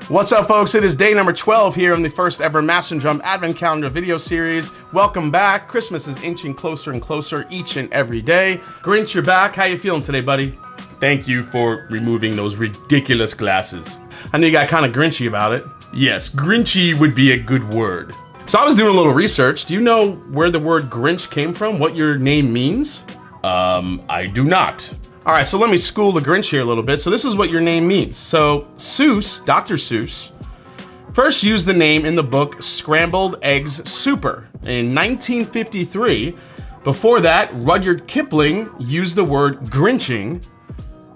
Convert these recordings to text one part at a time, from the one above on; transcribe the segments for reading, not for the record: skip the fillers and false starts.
What's up, folks? It is day number 12 here on the first ever Mash and Drum Advent Calendar video series. Welcome back. Christmas is inching closer and closer each and every day. Grinch, you're back. How you feeling today, buddy? Thank you for removing those ridiculous glasses. I know you got kind of grinchy about it. Yes, grinchy would be a good word. So I was doing a little research. Do you know where the word Grinch came from? What your name means? I do not. All right, so let me school the Grinch here a little bit. So this is what your name means. So Seuss, Dr. Seuss, first used the name in the book Scrambled Eggs Super in 1953. Before that, Rudyard Kipling used the word grinching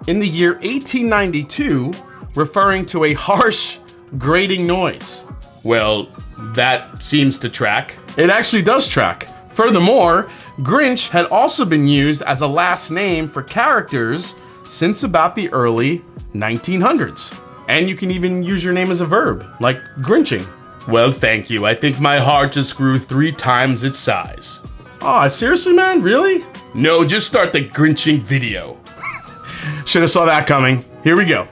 in the year 1892, referring to a harsh, grating noise. Well, that seems to track. It actually does track. Furthermore, Grinch had also been used as a last name for characters since about the early 1900s. And you can even use your name as a verb, like grinching. Well, thank you. I think my heart just grew 3 times its size. Aw, seriously, man? Really? No, just start the grinching video. Should have saw that coming. Here we go.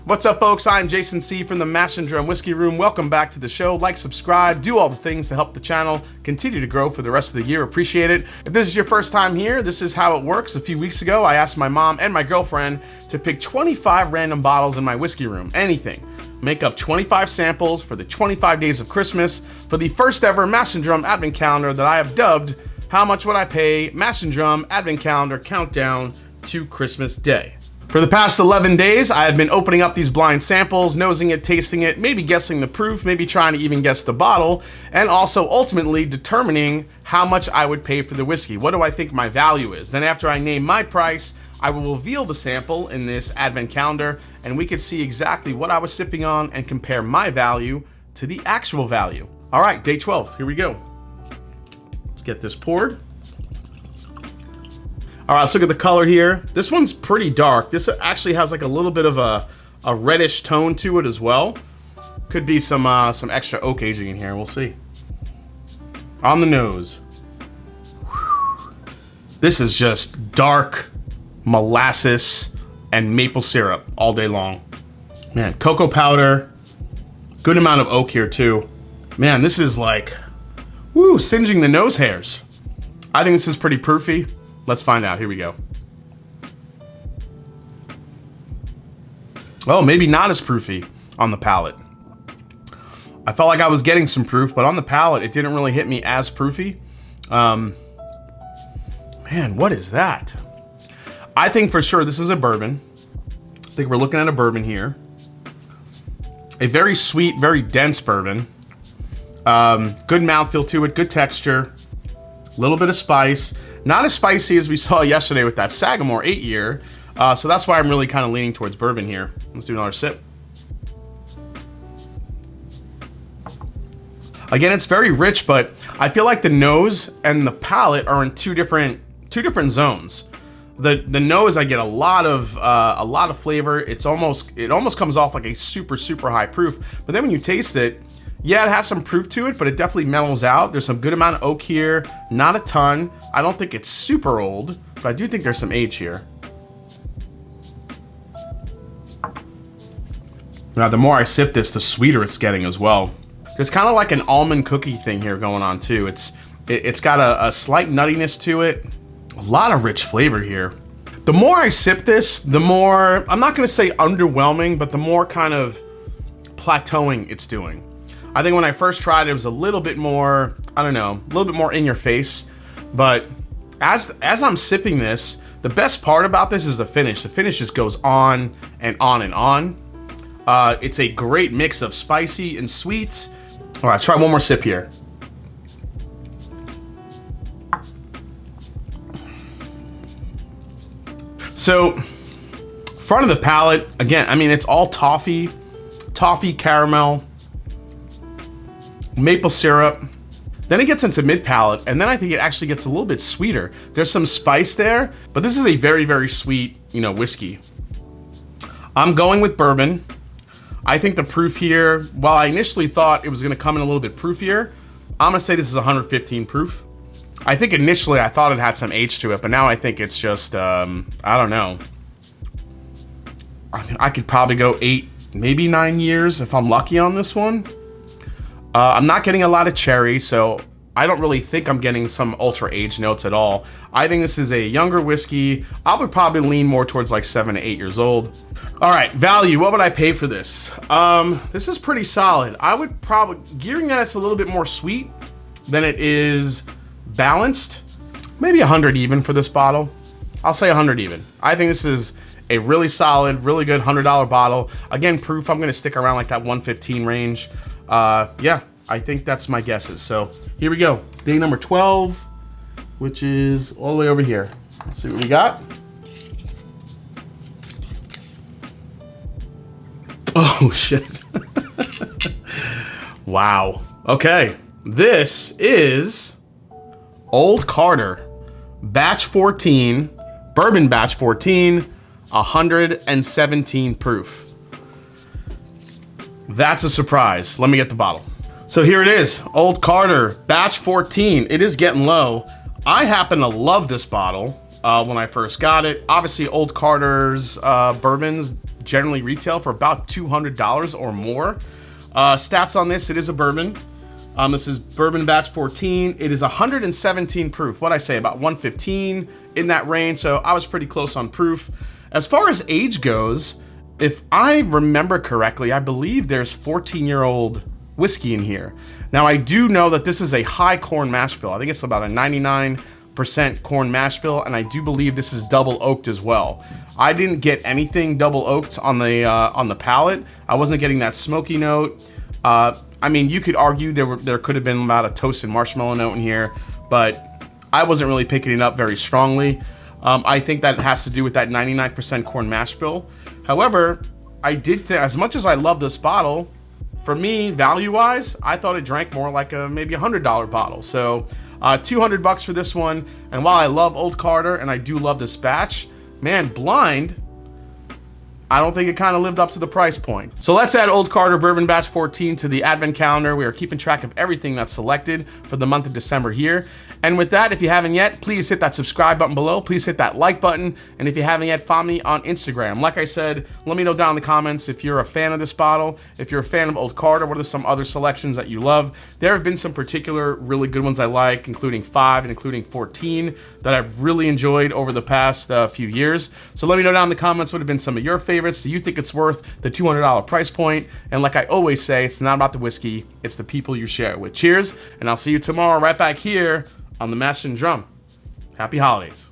What's up, folks? I'm Jason C. from the Mash and Drum Whiskey Room. Welcome back to the show. Like, subscribe, do all the things to help the channel continue to grow for the rest of the year. Appreciate it. If this is your first time here, this is how it works. A few weeks ago, I asked my mom and my girlfriend to pick 25 random bottles in my whiskey room. Anything. Make up 25 samples for the 25 days of Christmas for the first ever Mash and Drum Advent Calendar that I have dubbed How Much Would I Pay Mash and Drum Advent Calendar Countdown to Christmas Day. For the past 11 days, I have been opening up these blind samples, nosing it, tasting it, maybe guessing the proof, maybe trying to even guess the bottle, and also ultimately determining how much I would pay for the whiskey. What do I think my value is? Then after I name my price, I will reveal the sample in this advent calendar, and we could see exactly what I was sipping on and compare my value to the actual value. All right, day 12, here we go. Let's get this poured. All right, let's look at the color here. This one's pretty dark. This actually has like a little bit of a reddish tone to it as well. Could be some extra oak aging in here, we'll see. On the nose. This is just dark molasses and maple syrup all day long. Man, cocoa powder, good amount of oak here too. Man, this is like, woo, singeing the nose hairs. I think this is pretty proofy. Let's find out. Here we go. Oh, maybe not as proofy on the palate. I felt like I was getting some proof, but on the palate, it didn't really hit me as proofy. Man, what is that? I think for sure this is a bourbon. I think we're looking at a bourbon here. A very sweet, very dense bourbon. Good mouthfeel to it, good texture. A little bit of spice. Not as spicy as we saw yesterday with that Sagamore 8-year. So that's why I'm really kind of leaning towards bourbon here. Let's do another sip. Again, it's very rich, but I feel like the nose and the palate are in two different zones. The nose, I get a lot of flavor. It almost comes off like a super high proof. But then when you taste it, yeah, it has some proof to it, but it definitely mellows out. There's some good amount of oak here, not a ton. I don't think it's super old, but I do think there's some age here. Now, the more I sip this, the sweeter it's getting as well. There's kind of like an almond cookie thing here going on too. It's got a slight nuttiness to it. A lot of rich flavor here. The more I sip this, the more, I'm not gonna say underwhelming, but the more kind of plateauing it's doing. I think when I first tried it was a little bit more, I don't know, a little bit more in your face. But as I'm sipping this, the best part about this is the finish. The finish just goes on and on and on. It's a great mix of spicy and sweet. All right, try one more sip here. So, front of the palate, again, I mean, it's all toffee, caramel, maple syrup. Then it gets into mid palate, and then I think it actually gets a little bit sweeter. There's some spice there, but this is a very sweet, whiskey. I'm going with bourbon. I think the proof here, while I initially thought it was gonna come in a little bit proofier, I'm gonna say this is 115 proof. I think initially I thought it had some age to it, but now I think it's just, I don't know. I could probably go 8, maybe 9 years if I'm lucky on this one. I'm not getting a lot of cherry, so I don't really think I'm getting some ultra aged notes at all. I think this is a younger whiskey. I would probably lean more towards like 7 to 8 years old. All right, value, what would I pay for this? This is pretty solid. I would probably, gearing that it's a little bit more sweet than it is balanced, maybe 100 even for this bottle. I'll say 100 even. I think this is a really solid, really good $100 bottle. Again, proof, I'm gonna stick around like that 115 range. Yeah, I think that's my guesses. So here we go, day number 12, which is all the way over here. Let's see what we got. Oh shit. Wow. Okay, this is Old Carter, batch 14, bourbon batch 14, 117 proof. That's a surprise. Let me get the bottle. So here it is, Old Carter, batch 14. It is getting low. I happen to love this bottle when I first got it. Obviously, Old Carter's bourbons generally retail for about $200 or more. Stats on this, it is a bourbon. This is bourbon batch 14. It is 117 proof. What'd I say, about 115 in that range. So I was pretty close on proof. As far as age goes, if I remember correctly, I believe there's 14-year-old whiskey in here. Now I do know that this is a high corn mash bill. I think it's about a 99% corn mash bill, and I do believe this is double oaked as well. I didn't get anything double oaked on the palate. I wasn't getting that smoky note. I mean, you could argue there could have been about a toasted marshmallow note in here, but I wasn't really picking it up very strongly. I think that has to do with that 99% corn mash bill. However, I did think, as much as I love this bottle, for me, value-wise, I thought it drank more like a maybe $100 bottle. So, $200 for this one. And while I love Old Carter and I do love this batch, man, blind, I don't think it kind of lived up to the price point. So let's add Old Carter Bourbon Batch 14 to the advent calendar. We are keeping track of everything that's selected for the month of December here. And with that, if you haven't yet, please hit that subscribe button below. Please hit that like button. And if you haven't yet, follow me on Instagram. Like I said, let me know down in the comments if you're a fan of this bottle, if you're a fan of Old Carter, what are some other selections that you love. There have been some particular really good ones I like, including 5 and including 14, that I've really enjoyed over the past few years. So let me know down in the comments what have been some of your favorites. Do you think it's worth the $200 price point? And like I always say, it's not about the whiskey, it's the people you share it with. Cheers, and I'll see you tomorrow right back here on The Master and Drum. Happy holidays.